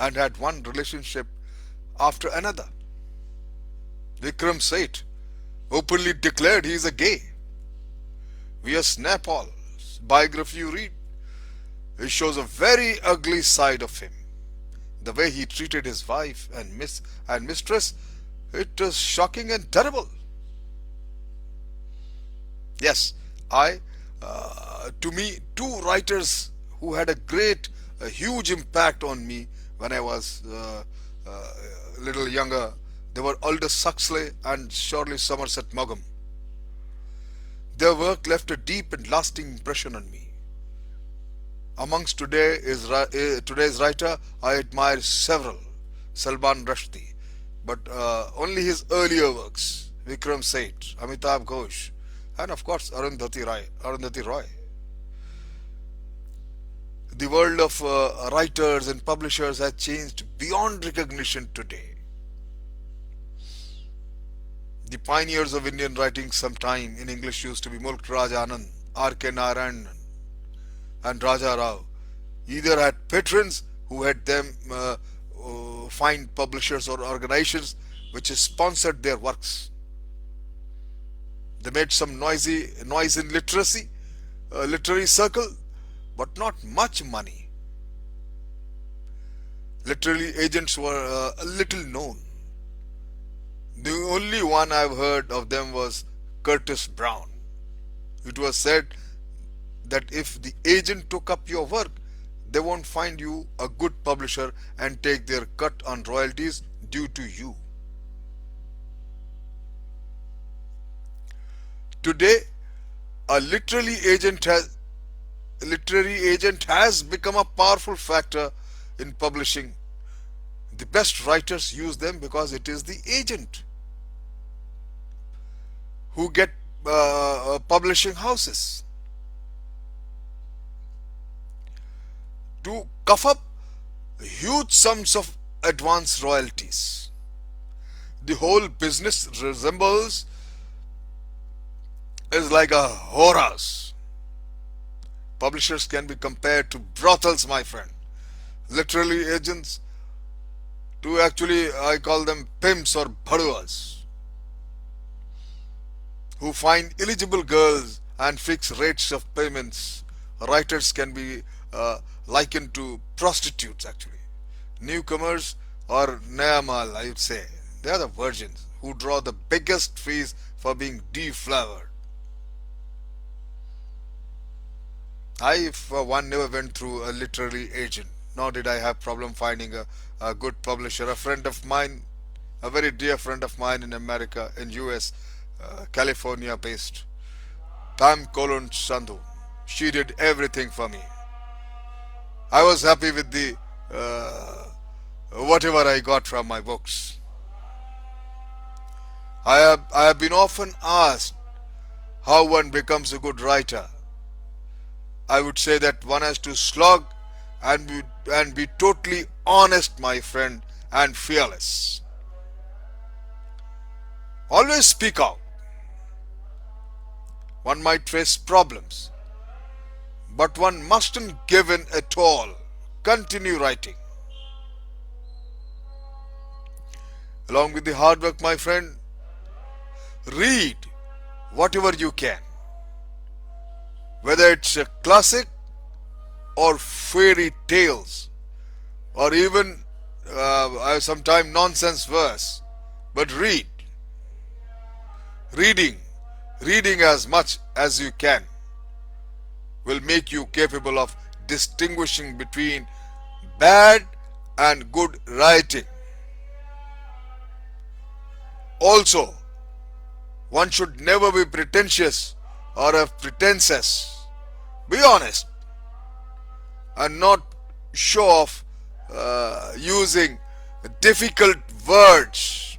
and had one relationship after another. Vikram Seth openly declared he is a gay. V.S. Naipaul's biography you read, it shows a very ugly side of him. The way he treated his wife and mistress, it is shocking and terrible. Yes, to me, two writers who had a huge impact on me when I was a little younger. They were Aldous Huxley and Shirley Somerset Maugham. Their work left a deep and lasting impression on me. Amongst today's writer, I admire several. Salman Rushdie, but only his earlier works. Vikram Seth, Amitabh Ghosh, and of course Arundhati Roy. The world of writers and publishers has changed beyond recognition today. The pioneers of Indian writing sometime in English used to be Mulk Raj Anand, R.K. Narayanan, and Raja Rao. Either had patrons who had them find publishers or organizations which sponsored their works. They made some noise in literary circle, but not much money. Literary agents were little known. The only one I've heard of them was Curtis Brown. It was said that if the agent took up your work, they won't find you a good publisher and take their cut on royalties due to you. Today, a literary agent has become a powerful factor in publishing. The best writers use them because it is the agent who get publishing houses to cough up huge sums of advance royalties. The whole business is like a whorehouse. Publishers can be compared to brothels, my friend. Literary agents to actually, I call them pimps or bhaduas, who find eligible girls and fix rates of payments. Writers can be likened to prostitutes actually. Newcomers or Nayamal, I would say. They are the virgins who draw the biggest fees for being deflowered. I, for one, never went through a literary agent, nor did I have problem finding a good publisher. A friend of mine, a very dear friend of mine in America, in US, California based, Pam Colon Sandhu, she did everything for me. I was happy with the whatever I got from my books. I have been often asked how one becomes a good writer. I would say that one has to slog and be totally honest, my friend, and fearless. Always speak out. One might face problems, but one mustn't give in at all. Continue writing. Along with the hard work, my friend, read whatever you can. Whether it's a classic or fairy tales or even sometimes nonsense verse, but read. Reading as much as you can will make you capable of distinguishing between bad and good writing. Also, one should never be pretentious or have pretenses. Be honest and not show off using difficult words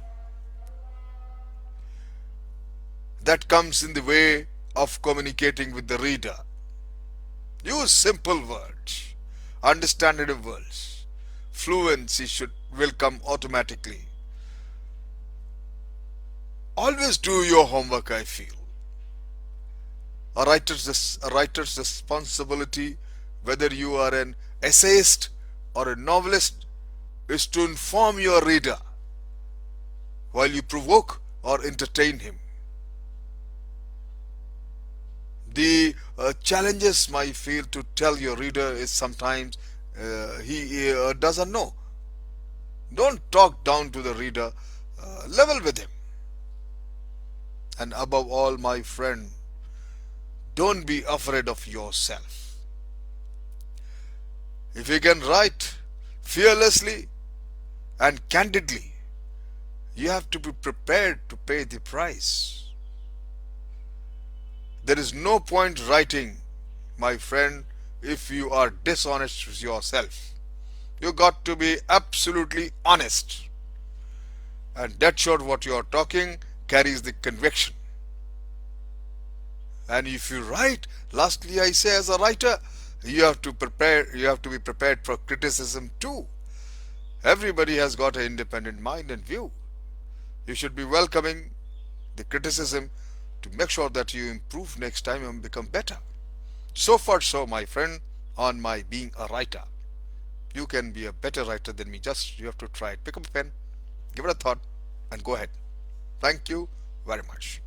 that comes in the way of communicating with the reader. Use simple words, understandable words. Fluency will come automatically. Always do your homework, I feel. A writer's responsibility, whether you are an essayist or a novelist is to inform your reader while you provoke or entertain him. The challenges might feel to tell your reader is sometimes he doesn't know. Don't talk down to the reader, level with him. And above all, my friend, don't be afraid of yourself. If you can write fearlessly and candidly, you have to be prepared to pay the price. There is no point writing, my friend, if you are dishonest with yourself. You got to be absolutely honest. And that short what you are talking carries the conviction. And if you write, lastly I say, as a writer, you have to be prepared for criticism too. Everybody has got an independent mind and view. You should be welcoming the criticism to make sure that you improve next time and become better. So far so, my friend, on my being a writer. You can be a better writer than me. Just you have to try it. Pick up a pen, give it a thought, and go ahead. Thank you very much.